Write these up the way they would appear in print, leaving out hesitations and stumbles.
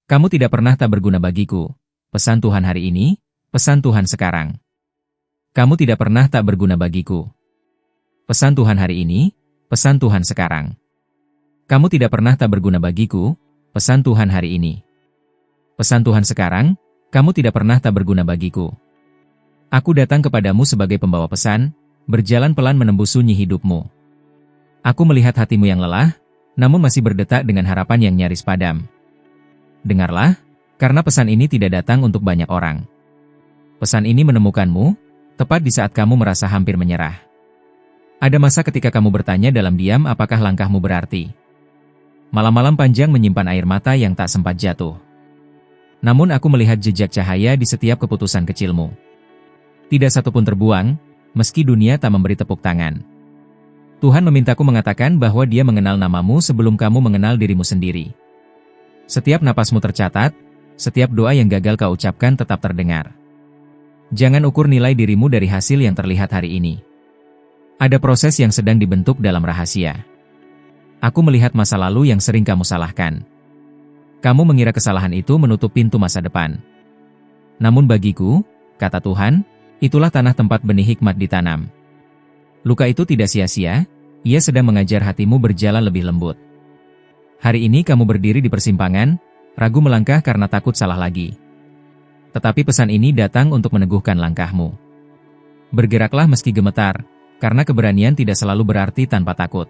Kamu tidak pernah tak berguna bagiku. Pesan Tuhan hari ini, pesan Tuhan sekarang. Kamu tidak pernah tak berguna bagiku. Pesan Tuhan hari ini, pesan Tuhan sekarang. Kamu tidak pernah tak berguna bagiku, pesan Tuhan hari ini. Pesan Tuhan sekarang, kamu tidak pernah tak berguna bagiku. Aku datang kepadamu sebagai pembawa pesan, berjalan pelan menembus sunyi hidupmu. Aku melihat hatimu yang lelah, namun masih berdetak dengan harapan yang nyaris padam. Dengarlah, karena pesan ini tidak datang untuk banyak orang. Pesan ini menemukanmu, tepat di saat kamu merasa hampir menyerah. Ada masa ketika kamu bertanya dalam diam apakah langkahmu berarti. Malam-malam panjang menyimpan air mata yang tak sempat jatuh. Namun aku melihat jejak cahaya di setiap keputusan kecilmu. Tidak satu pun terbuang, meski dunia tak memberi tepuk tangan. Tuhan memintaku mengatakan bahwa Dia mengenal namamu sebelum kamu mengenal dirimu sendiri. Setiap napasmu tercatat, setiap doa yang gagal kau ucapkan tetap terdengar. Jangan ukur nilai dirimu dari hasil yang terlihat hari ini. Ada proses yang sedang dibentuk dalam rahasia. Aku melihat masa lalu yang sering kamu salahkan. Kamu mengira kesalahan itu menutup pintu masa depan. Namun bagiku, kata Tuhan, itulah tanah tempat benih hikmat ditanam. Luka itu tidak sia-sia, ia sedang mengajar hatimu berjalan lebih lembut. Hari ini kamu berdiri di persimpangan, ragu melangkah karena takut salah lagi. Tetapi pesan ini datang untuk meneguhkan langkahmu. Bergeraklah meski gemetar, karena keberanian tidak selalu berarti tanpa takut.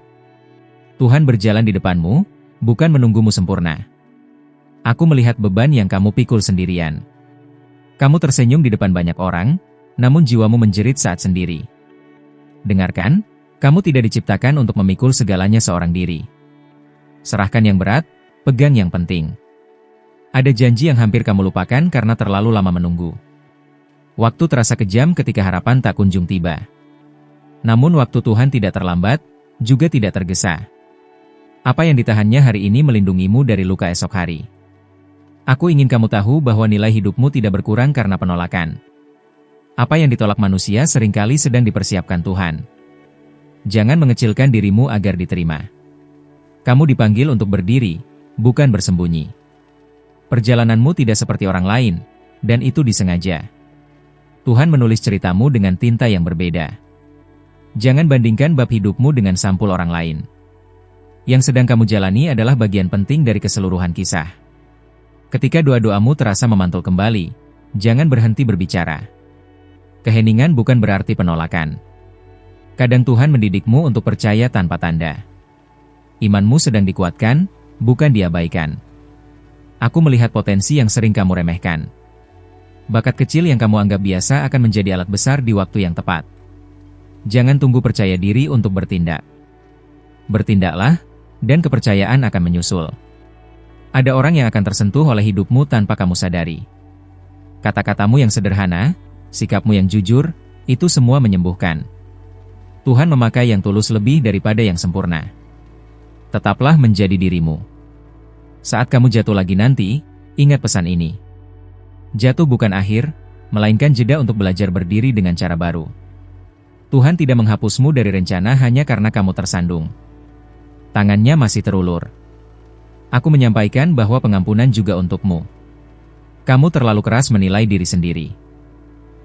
Tuhan berjalan di depanmu, bukan menunggumu sempurna. Aku melihat beban yang kamu pikul sendirian. Kamu tersenyum di depan banyak orang, namun jiwamu menjerit saat sendiri. Dengarkan, kamu tidak diciptakan untuk memikul segalanya seorang diri. Serahkan yang berat, pegang yang penting. Ada janji yang hampir kamu lupakan karena terlalu lama menunggu. Waktu terasa kejam ketika harapan tak kunjung tiba. Namun waktu Tuhan tidak terlambat, juga tidak tergesa. Apa yang ditahannya hari ini melindungimu dari luka esok hari. Aku ingin kamu tahu bahwa nilai hidupmu tidak berkurang karena penolakan. Apa yang ditolak manusia seringkali sedang dipersiapkan Tuhan. Jangan mengecilkan dirimu agar diterima. Kamu dipanggil untuk berdiri, bukan bersembunyi. Perjalananmu tidak seperti orang lain, dan itu disengaja. Tuhan menulis ceritamu dengan tinta yang berbeda. Jangan bandingkan bab hidupmu dengan sampul orang lain. Yang sedang kamu jalani adalah bagian penting dari keseluruhan kisah. Ketika doa-doamu terasa memantul kembali, jangan berhenti berbicara. Keheningan bukan berarti penolakan. Kadang Tuhan mendidikmu untuk percaya tanpa tanda. Imanmu sedang dikuatkan, bukan diabaikan. Aku melihat potensi yang sering kamu remehkan. Bakat kecil yang kamu anggap biasa akan menjadi alat besar di waktu yang tepat. Jangan tunggu percaya diri untuk bertindak. Bertindaklah, dan kepercayaan akan menyusul. Ada orang yang akan tersentuh oleh hidupmu tanpa kamu sadari. Kata-katamu yang sederhana, sikapmu yang jujur, itu semua menyembuhkan. Tuhan memakai yang tulus lebih daripada yang sempurna. Tetaplah menjadi dirimu. Saat kamu jatuh lagi nanti, ingat pesan ini. Jatuh bukan akhir, melainkan jeda untuk belajar berdiri dengan cara baru. Tuhan tidak menghapusmu dari rencana hanya karena kamu tersandung. Tangannya masih terulur. Aku menyampaikan bahwa pengampunan juga untukmu. Kamu terlalu keras menilai diri sendiri.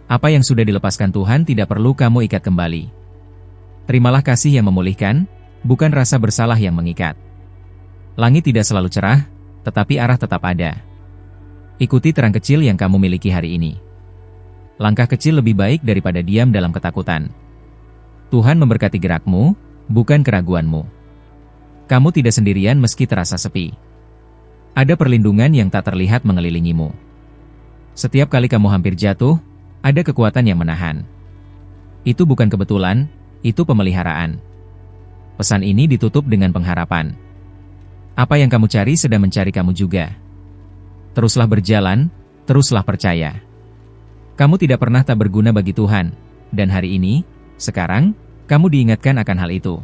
Apa yang sudah dilepaskan Tuhan tidak perlu kamu ikat kembali. Terimalah kasih yang memulihkan, bukan rasa bersalah yang mengikat. Langit tidak selalu cerah, tetapi arah tetap ada. Ikuti terang kecil yang kamu miliki hari ini. Langkah kecil lebih baik daripada diam dalam ketakutan. Tuhan memberkati gerakmu, bukan keraguanmu. Kamu tidak sendirian meski terasa sepi. Ada perlindungan yang tak terlihat mengelilingimu. Setiap kali kamu hampir jatuh, ada kekuatan yang menahan. Itu bukan kebetulan, itu pemeliharaan. Pesan ini ditutup dengan pengharapan. Apa yang kamu cari sedang mencari kamu juga. Teruslah berjalan, teruslah percaya. Kamu tidak pernah tak berguna bagi Tuhan, dan hari ini, sekarang, kamu diingatkan akan hal itu.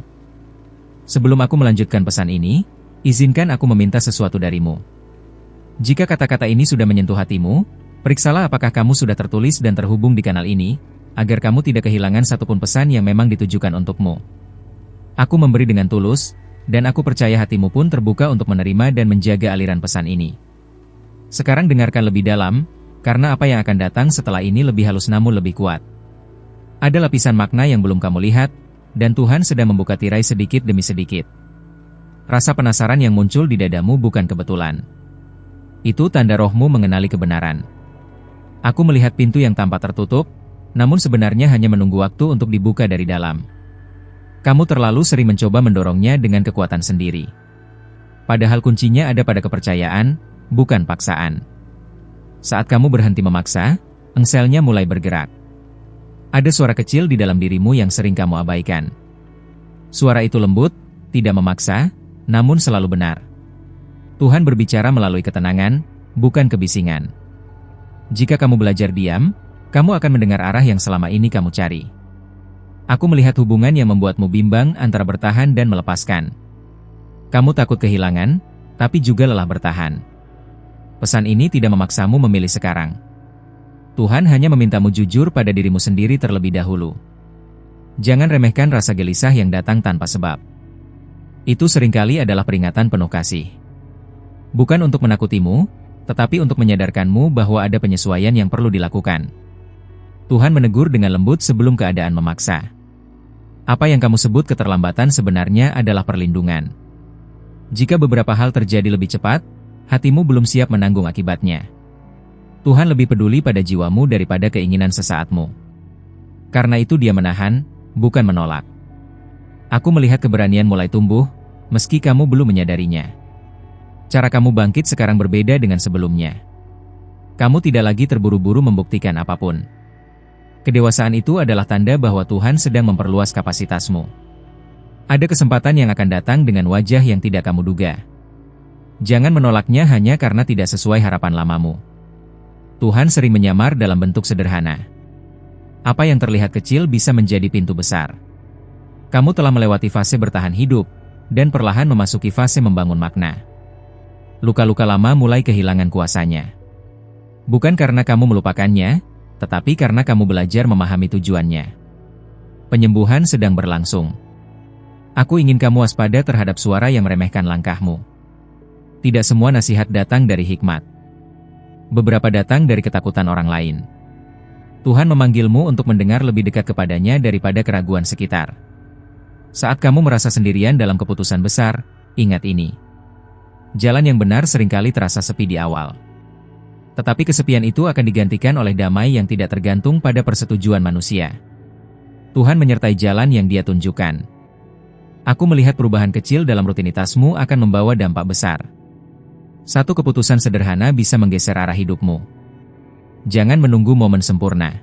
Sebelum aku melanjutkan pesan ini, izinkan aku meminta sesuatu darimu. Jika kata-kata ini sudah menyentuh hatimu, periksalah apakah kamu sudah tertulis dan terhubung di kanal ini, agar kamu tidak kehilangan satupun pesan yang memang ditujukan untukmu. Aku memberi dengan tulus, dan aku percaya hatimu pun terbuka untuk menerima dan menjaga aliran pesan ini. Sekarang dengarkan lebih dalam, karena apa yang akan datang setelah ini lebih halus namun lebih kuat. Ada lapisan makna yang belum kamu lihat, dan Tuhan sedang membuka tirai sedikit demi sedikit. Rasa penasaran yang muncul di dadamu bukan kebetulan. Itu tanda rohmu mengenali kebenaran. Aku melihat pintu yang tampak tertutup, namun sebenarnya hanya menunggu waktu untuk dibuka dari dalam. Kamu terlalu sering mencoba mendorongnya dengan kekuatan sendiri. Padahal kuncinya ada pada kepercayaan, bukan paksaan. Saat kamu berhenti memaksa, engselnya mulai bergerak. Ada suara kecil di dalam dirimu yang sering kamu abaikan. Suara itu lembut, tidak memaksa, namun selalu benar. Tuhan berbicara melalui ketenangan, bukan kebisingan. Jika kamu belajar diam, kamu akan mendengar arah yang selama ini kamu cari. Aku melihat hubungan yang membuatmu bimbang antara bertahan dan melepaskan. Kamu takut kehilangan, tapi juga lelah bertahan. Pesan ini tidak memaksamu memilih sekarang. Tuhan hanya memintamu jujur pada dirimu sendiri terlebih dahulu. Jangan remehkan rasa gelisah yang datang tanpa sebab. Itu seringkali adalah peringatan penuh kasih. Bukan untuk menakutimu, tetapi untuk menyadarkanmu bahwa ada penyesuaian yang perlu dilakukan. Tuhan menegur dengan lembut sebelum keadaan memaksa. Apa yang kamu sebut keterlambatan sebenarnya adalah perlindungan. Jika beberapa hal terjadi lebih cepat, hatimu belum siap menanggung akibatnya. Tuhan lebih peduli pada jiwamu daripada keinginan sesaatmu. Karena itu Dia menahan, bukan menolak. Aku melihat keberanian mulai tumbuh, meski kamu belum menyadarinya. Cara kamu bangkit sekarang berbeda dengan sebelumnya. Kamu tidak lagi terburu-buru membuktikan apapun. Kedewasaan itu adalah tanda bahwa Tuhan sedang memperluas kapasitasmu. Ada kesempatan yang akan datang dengan wajah yang tidak kamu duga. Jangan menolaknya hanya karena tidak sesuai harapan lamamu. Tuhan sering menyamar dalam bentuk sederhana. Apa yang terlihat kecil bisa menjadi pintu besar. Kamu telah melewati fase bertahan hidup, dan perlahan memasuki fase membangun makna. Luka-luka lama mulai kehilangan kuasanya. Bukan karena kamu melupakannya, tetapi karena kamu belajar memahami tujuannya. Penyembuhan sedang berlangsung. Aku ingin kamu waspada terhadap suara yang meremehkan langkahmu. Tidak semua nasihat datang dari hikmat. Beberapa datang dari ketakutan orang lain. Tuhan memanggilmu untuk mendengar lebih dekat kepadanya daripada keraguan sekitar. Saat kamu merasa sendirian dalam keputusan besar, ingat ini. Jalan yang benar seringkali terasa sepi di awal. Tetapi kesepian itu akan digantikan oleh damai yang tidak tergantung pada persetujuan manusia. Tuhan menyertai jalan yang Dia tunjukkan. Aku melihat perubahan kecil dalam rutinitasmu akan membawa dampak besar. Satu keputusan sederhana bisa menggeser arah hidupmu. Jangan menunggu momen sempurna.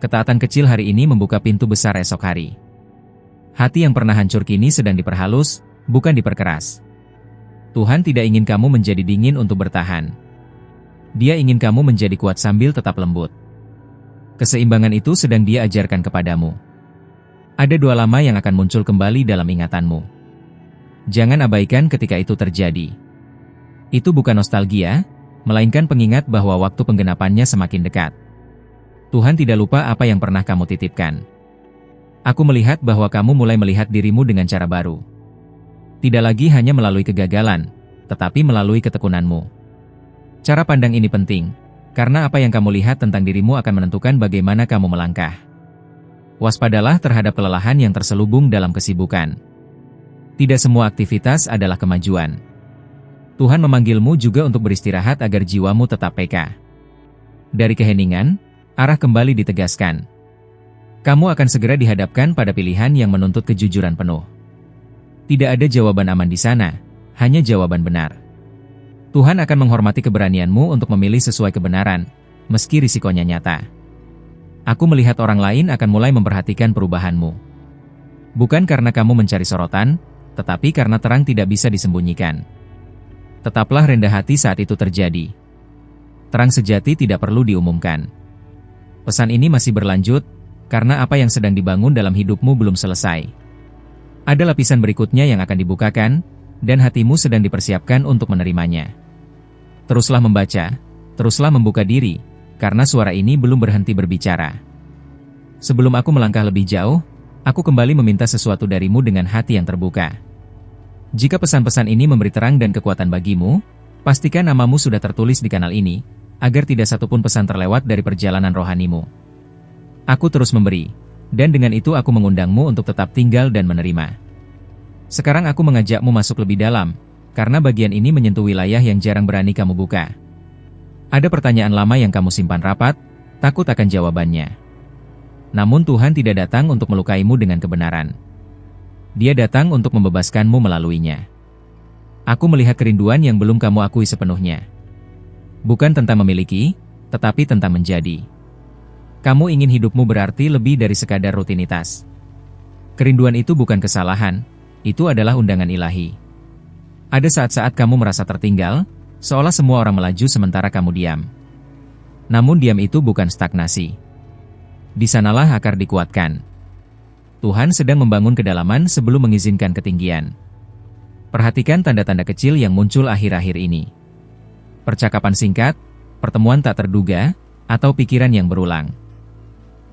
Ketaatan kecil hari ini membuka pintu besar esok hari. Hati yang pernah hancur kini sedang diperhalus, bukan diperkeras. Tuhan tidak ingin kamu menjadi dingin untuk bertahan. Dia ingin kamu menjadi kuat sambil tetap lembut. Keseimbangan itu sedang Dia ajarkan kepadamu. Ada dua lama yang akan muncul kembali dalam ingatanmu. Jangan abaikan ketika itu terjadi. Itu bukan nostalgia, melainkan pengingat bahwa waktu penggenapannya semakin dekat. Tuhan tidak lupa apa yang pernah kamu titipkan. Aku melihat bahwa kamu mulai melihat dirimu dengan cara baru. Tidak lagi hanya melalui kegagalan, tetapi melalui ketekunanmu. Cara pandang ini penting, karena apa yang kamu lihat tentang dirimu akan menentukan bagaimana kamu melangkah. Waspadalah terhadap kelelahan yang terselubung dalam kesibukan. Tidak semua aktivitas adalah kemajuan. Tuhan memanggilmu juga untuk beristirahat agar jiwamu tetap peka. Dari keheningan, arah kembali ditegaskan. Kamu akan segera dihadapkan pada pilihan yang menuntut kejujuran penuh. Tidak ada jawaban aman di sana, hanya jawaban benar. Tuhan akan menghormati keberanianmu untuk memilih sesuai kebenaran, meski risikonya nyata. Aku melihat orang lain akan mulai memperhatikan perubahanmu. Bukan karena kamu mencari sorotan, tetapi karena terang tidak bisa disembunyikan. Tetaplah rendah hati saat itu terjadi. Terang sejati tidak perlu diumumkan. Pesan ini masih berlanjut, karena apa yang sedang dibangun dalam hidupmu belum selesai. Ada lapisan berikutnya yang akan dibukakan, dan hatimu sedang dipersiapkan untuk menerimanya. Teruslah membaca, teruslah membuka diri, karena suara ini belum berhenti berbicara. Sebelum aku melangkah lebih jauh, aku kembali meminta sesuatu darimu dengan hati yang terbuka. Jika pesan-pesan ini memberi terang dan kekuatan bagimu, Pastikan namamu sudah tertulis di kanal ini, agar tidak satupun pesan terlewat dari perjalanan rohanimu. Aku terus memberi, dan dengan itu aku mengundangmu untuk tetap tinggal dan menerima. Sekarang aku mengajakmu masuk lebih dalam, karena bagian ini menyentuh wilayah yang jarang berani kamu buka. Ada pertanyaan lama yang kamu simpan rapat, takut akan jawabannya. Namun Tuhan tidak datang untuk melukaimu dengan kebenaran. Dia datang untuk membebaskanmu melaluinya. Aku melihat kerinduan yang belum kamu akui sepenuhnya. Bukan tentang memiliki, tetapi tentang menjadi. Kamu ingin hidupmu berarti lebih dari sekadar rutinitas. Kerinduan itu bukan kesalahan, itu adalah undangan ilahi. Ada saat-saat kamu merasa tertinggal, seolah semua orang melaju sementara kamu diam. Namun diam itu bukan stagnasi. Di sanalah akar dikuatkan. Tuhan sedang membangun kedalaman sebelum mengizinkan ketinggian. Perhatikan tanda-tanda kecil yang muncul akhir-akhir ini. Percakapan singkat, pertemuan tak terduga, atau pikiran yang berulang.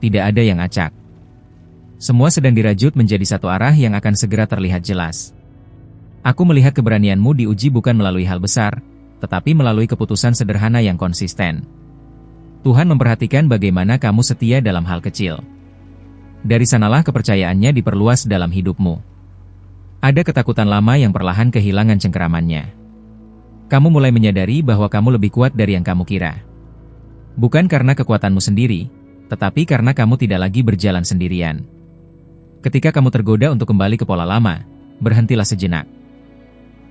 Tidak ada yang acak. Semua sedang dirajut menjadi satu arah yang akan segera terlihat jelas. Aku melihat keberanianmu diuji bukan melalui hal besar, tetapi melalui keputusan sederhana yang konsisten. Tuhan memperhatikan bagaimana kamu setia dalam hal kecil. Dari sanalah kepercayaannya diperluas dalam hidupmu. Ada ketakutan lama yang perlahan kehilangan cengkeramannya. Kamu mulai menyadari bahwa kamu lebih kuat dari yang kamu kira. Bukan karena kekuatanmu sendiri, tetapi karena kamu tidak lagi berjalan sendirian. Ketika kamu tergoda untuk kembali ke pola lama, berhentilah sejenak.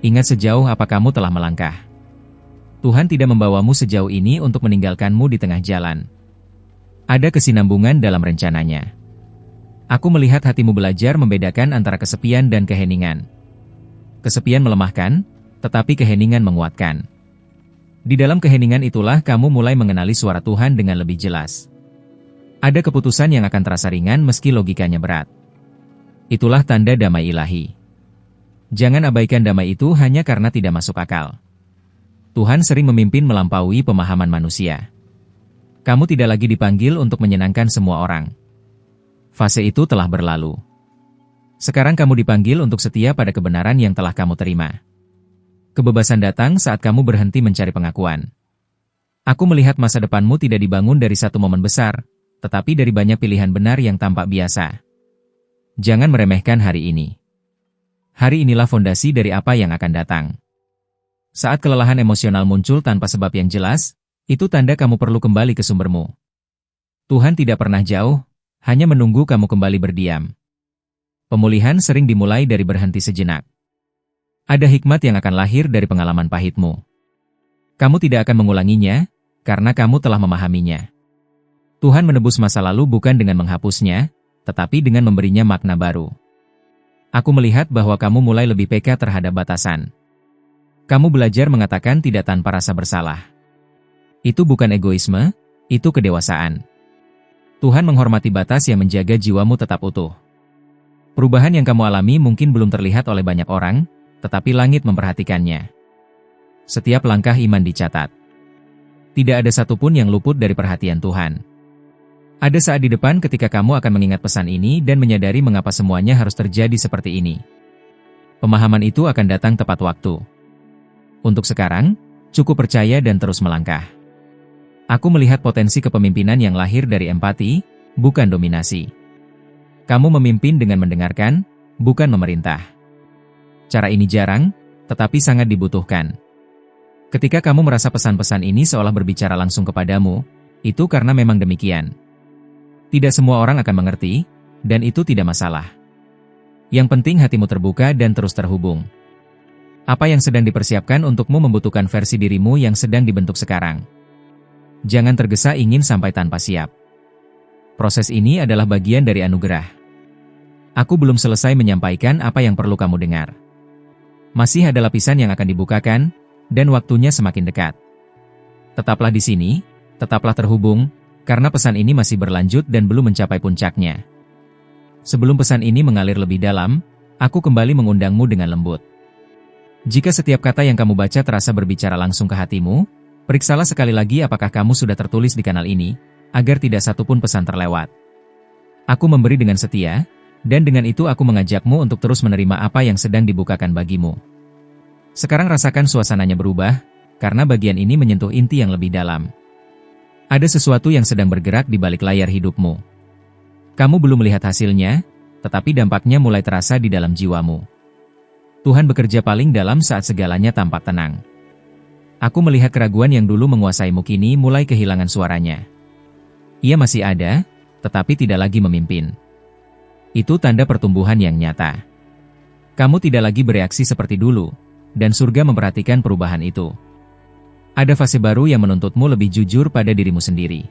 Ingat sejauh apa kamu telah melangkah. Tuhan tidak membawamu sejauh ini untuk meninggalkanmu di tengah jalan. Ada kesinambungan dalam rencananya. Aku melihat hatimu belajar membedakan antara kesepian dan keheningan. Kesepian melemahkan, tetapi keheningan menguatkan. Di dalam keheningan itulah kamu mulai mengenali suara Tuhan dengan lebih jelas. Ada keputusan yang akan terasa ringan meski logikanya berat. Itulah tanda damai ilahi. Jangan abaikan damai itu hanya karena tidak masuk akal. Tuhan sering memimpin melampaui pemahaman manusia. Kamu tidak lagi dipanggil untuk menyenangkan semua orang. Fase itu telah berlalu. Sekarang kamu dipanggil untuk setia pada kebenaran yang telah kamu terima. Kebebasan datang saat kamu berhenti mencari pengakuan. Aku melihat masa depanmu tidak dibangun dari satu momen besar, tetapi dari banyak pilihan benar yang tampak biasa. Jangan meremehkan hari ini. Hari inilah fondasi dari apa yang akan datang. Saat kelelahan emosional muncul tanpa sebab yang jelas, itu tanda kamu perlu kembali ke sumbermu. Tuhan tidak pernah jauh, hanya menunggu kamu kembali berdiam. Pemulihan sering dimulai dari berhenti sejenak. Ada hikmat yang akan lahir dari pengalaman pahitmu. Kamu tidak akan mengulanginya, karena kamu telah memahaminya. Tuhan menebus masa lalu bukan dengan menghapusnya, tetapi dengan memberinya makna baru. Aku melihat bahwa kamu mulai lebih peka terhadap batasan. Kamu belajar mengatakan tidak tanpa rasa bersalah. Itu bukan egoisme, itu kedewasaan. Tuhan menghormati batas yang menjaga jiwamu tetap utuh. Perubahan yang kamu alami mungkin belum terlihat oleh banyak orang, tetapi langit memperhatikannya. Setiap langkah iman dicatat. Tidak ada satupun yang luput dari perhatian Tuhan. Ada saat di depan ketika kamu akan mengingat pesan ini dan menyadari mengapa semuanya harus terjadi seperti ini. Pemahaman itu akan datang tepat waktu. Untuk sekarang, cukup percaya dan terus melangkah. Aku melihat potensi kepemimpinan yang lahir dari empati, bukan dominasi. Kamu memimpin dengan mendengarkan, bukan memerintah. Cara ini jarang, tetapi sangat dibutuhkan. Ketika kamu merasa pesan-pesan ini seolah berbicara langsung kepadamu, itu karena memang demikian. Tidak semua orang akan mengerti, dan itu tidak masalah. Yang penting hatimu terbuka dan terus terhubung. Apa yang sedang dipersiapkan untukmu membutuhkan versi dirimu yang sedang dibentuk sekarang. Jangan tergesa ingin sampai tanpa siap. Proses ini adalah bagian dari anugerah. Aku belum selesai menyampaikan apa yang perlu kamu dengar. Masih ada lapisan yang akan dibukakan, dan waktunya semakin dekat. Tetaplah di sini, tetaplah terhubung, karena pesan ini masih berlanjut dan belum mencapai puncaknya. Sebelum pesan ini mengalir lebih dalam, aku kembali mengundangmu dengan lembut. Jika setiap kata yang kamu baca terasa berbicara langsung ke hatimu, periksalah sekali lagi apakah kamu sudah tertulis di kanal ini, agar tidak satupun pesan terlewat. Aku memberi dengan setia, dan dengan itu aku mengajakmu untuk terus menerima apa yang sedang dibukakan bagimu. Sekarang rasakan suasananya berubah, karena bagian ini menyentuh inti yang lebih dalam. Ada sesuatu yang sedang bergerak di balik layar hidupmu. Kamu belum melihat hasilnya, tetapi dampaknya mulai terasa di dalam jiwamu. Tuhan bekerja paling dalam saat segalanya tampak tenang. Aku melihat keraguan yang dulu menguasaimu kini mulai kehilangan suaranya. Ia masih ada, tetapi tidak lagi memimpin. Itu tanda pertumbuhan yang nyata. Kamu tidak lagi bereaksi seperti dulu, dan surga memperhatikan perubahan itu. Ada fase baru yang menuntutmu lebih jujur pada dirimu sendiri.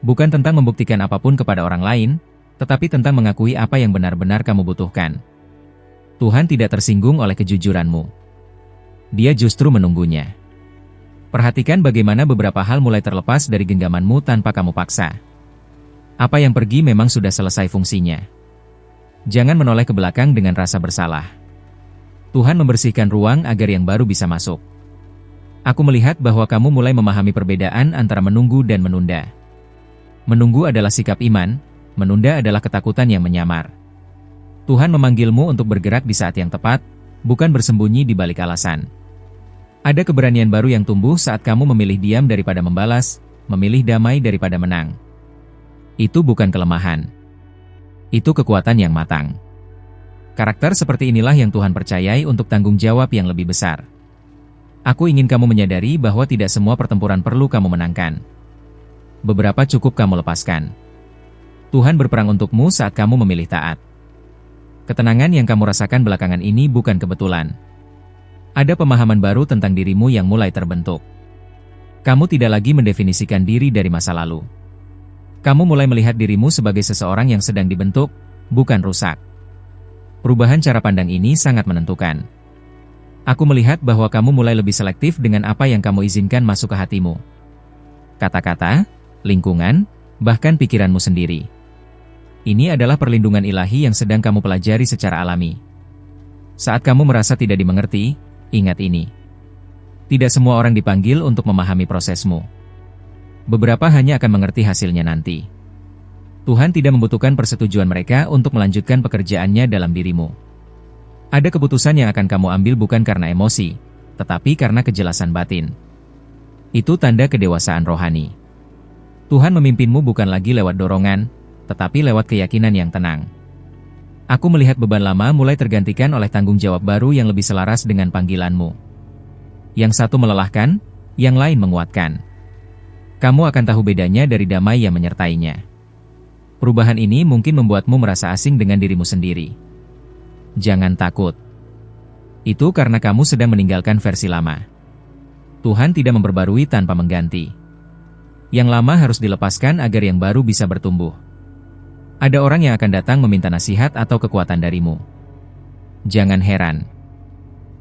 Bukan tentang membuktikan apapun kepada orang lain, tetapi tentang mengakui apa yang benar-benar kamu butuhkan. Tuhan tidak tersinggung oleh kejujuranmu. Dia justru menunggunya. Perhatikan bagaimana beberapa hal mulai terlepas dari genggamanmu tanpa kamu paksa. Apa yang pergi memang sudah selesai fungsinya. Jangan menoleh ke belakang dengan rasa bersalah. Tuhan membersihkan ruang agar yang baru bisa masuk. Aku melihat bahwa kamu mulai memahami perbedaan antara menunggu dan menunda. Menunggu adalah sikap iman, menunda adalah ketakutan yang menyamar. Tuhan memanggilmu untuk bergerak di saat yang tepat, bukan bersembunyi di balik alasan. Ada keberanian baru yang tumbuh saat kamu memilih diam daripada membalas, memilih damai daripada menang. Itu bukan kelemahan. Itu kekuatan yang matang. Karakter seperti inilah yang Tuhan percayai untuk tanggung jawab yang lebih besar. Aku ingin kamu menyadari bahwa tidak semua pertempuran perlu kamu menangkan. Beberapa cukup kamu lepaskan. Tuhan berperang untukmu saat kamu memilih taat. Ketenangan yang kamu rasakan belakangan ini bukan kebetulan. Ada pemahaman baru tentang dirimu yang mulai terbentuk. Kamu tidak lagi mendefinisikan diri dari masa lalu. Kamu mulai melihat dirimu sebagai seseorang yang sedang dibentuk, bukan rusak. Perubahan cara pandang ini sangat menentukan. Aku melihat bahwa kamu mulai lebih selektif dengan apa yang kamu izinkan masuk ke hatimu. Kata-kata, lingkungan, bahkan pikiranmu sendiri. Ini adalah perlindungan ilahi yang sedang kamu pelajari secara alami. Saat kamu merasa tidak dimengerti, ingat ini. Tidak semua orang dipanggil untuk memahami prosesmu. Beberapa hanya akan mengerti hasilnya nanti. Tuhan tidak membutuhkan persetujuan mereka untuk melanjutkan pekerjaannya dalam dirimu. Ada keputusan yang akan kamu ambil bukan karena emosi, tetapi karena kejelasan batin. Itu tanda kedewasaan rohani. Tuhan memimpinmu bukan lagi lewat dorongan, tetapi lewat keyakinan yang tenang. Aku melihat beban lama mulai tergantikan oleh tanggung jawab baru yang lebih selaras dengan panggilanmu. Yang satu melelahkan, yang lain menguatkan. Kamu akan tahu bedanya dari damai yang menyertainya. Perubahan ini mungkin membuatmu merasa asing dengan dirimu sendiri. Jangan takut. Itu karena kamu sedang meninggalkan versi lama. Tuhan tidak memperbarui tanpa mengganti. Yang lama harus dilepaskan agar yang baru bisa bertumbuh. Ada orang yang akan datang meminta nasihat atau kekuatan darimu. Jangan heran.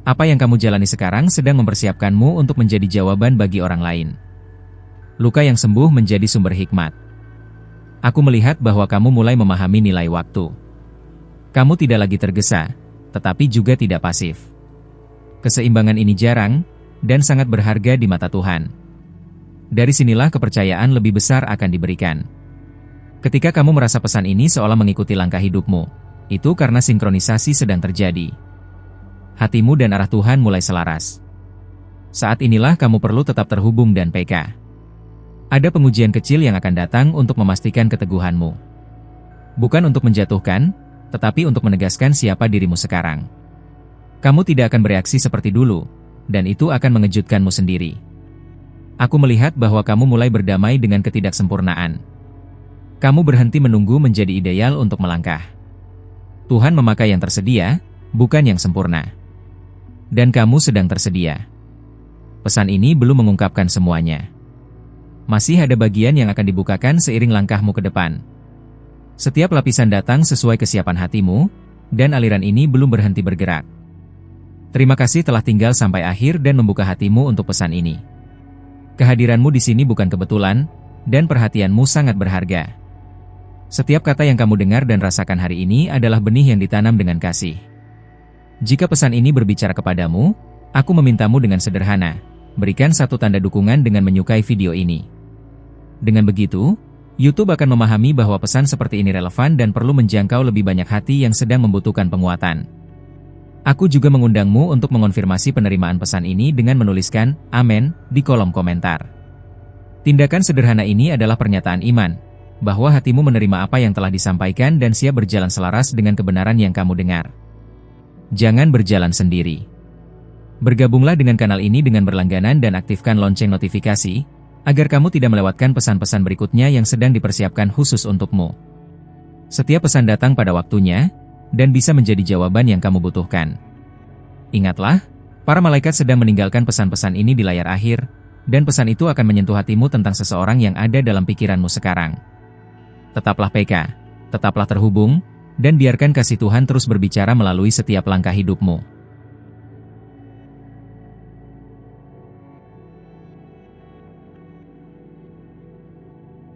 Apa yang kamu jalani sekarang sedang mempersiapkanmu untuk menjadi jawaban bagi orang lain. Luka yang sembuh menjadi sumber hikmat. Aku melihat bahwa kamu mulai memahami nilai waktu. Kamu tidak lagi tergesa, tetapi juga tidak pasif. Keseimbangan ini jarang, dan sangat berharga di mata Tuhan. Dari sinilah kepercayaan lebih besar akan diberikan. Ketika kamu merasa pesan ini seolah mengikuti langkah hidupmu, itu karena sinkronisasi sedang terjadi. Hatimu dan arah Tuhan mulai selaras. Saat inilah kamu perlu tetap terhubung dan peka. Ada pengujian kecil yang akan datang untuk memastikan keteguhanmu. Bukan untuk menjatuhkan, tetapi untuk menegaskan siapa dirimu sekarang. Kamu tidak akan bereaksi seperti dulu, dan itu akan mengejutkanmu sendiri. Aku melihat bahwa kamu mulai berdamai dengan ketidaksempurnaan. Kamu berhenti menunggu menjadi ideal untuk melangkah. Tuhan memakai yang tersedia, bukan yang sempurna. Dan kamu sedang tersedia. Pesan ini belum mengungkapkan semuanya. Masih ada bagian yang akan dibukakan seiring langkahmu ke depan. Setiap lapisan datang sesuai kesiapan hatimu, dan aliran ini belum berhenti bergerak. Terima kasih telah tinggal sampai akhir dan membuka hatimu untuk pesan ini. Kehadiranmu di sini bukan kebetulan, dan perhatianmu sangat berharga. Setiap kata yang kamu dengar dan rasakan hari ini adalah benih yang ditanam dengan kasih. Jika pesan ini berbicara kepadamu, aku memintamu dengan sederhana, berikan satu tanda dukungan dengan menyukai video ini. Dengan begitu, YouTube akan memahami bahwa pesan seperti ini relevan dan perlu menjangkau lebih banyak hati yang sedang membutuhkan penguatan. Aku juga mengundangmu untuk mengonfirmasi penerimaan pesan ini dengan menuliskan "Amin" di kolom komentar. Tindakan sederhana ini adalah pernyataan iman, bahwa hatimu menerima apa yang telah disampaikan dan siap berjalan selaras dengan kebenaran yang kamu dengar. Jangan berjalan sendiri. Bergabunglah dengan kanal ini dengan berlangganan dan aktifkan lonceng notifikasi, agar kamu tidak melewatkan pesan-pesan berikutnya yang sedang dipersiapkan khusus untukmu. Setiap pesan datang pada waktunya, dan bisa menjadi jawaban yang kamu butuhkan. Ingatlah, para malaikat sedang meninggalkan pesan-pesan ini di layar akhir, dan pesan itu akan menyentuh hatimu tentang seseorang yang ada dalam pikiranmu sekarang. Tetaplah PK, tetaplah terhubung, dan biarkan kasih Tuhan terus berbicara melalui setiap langkah hidupmu.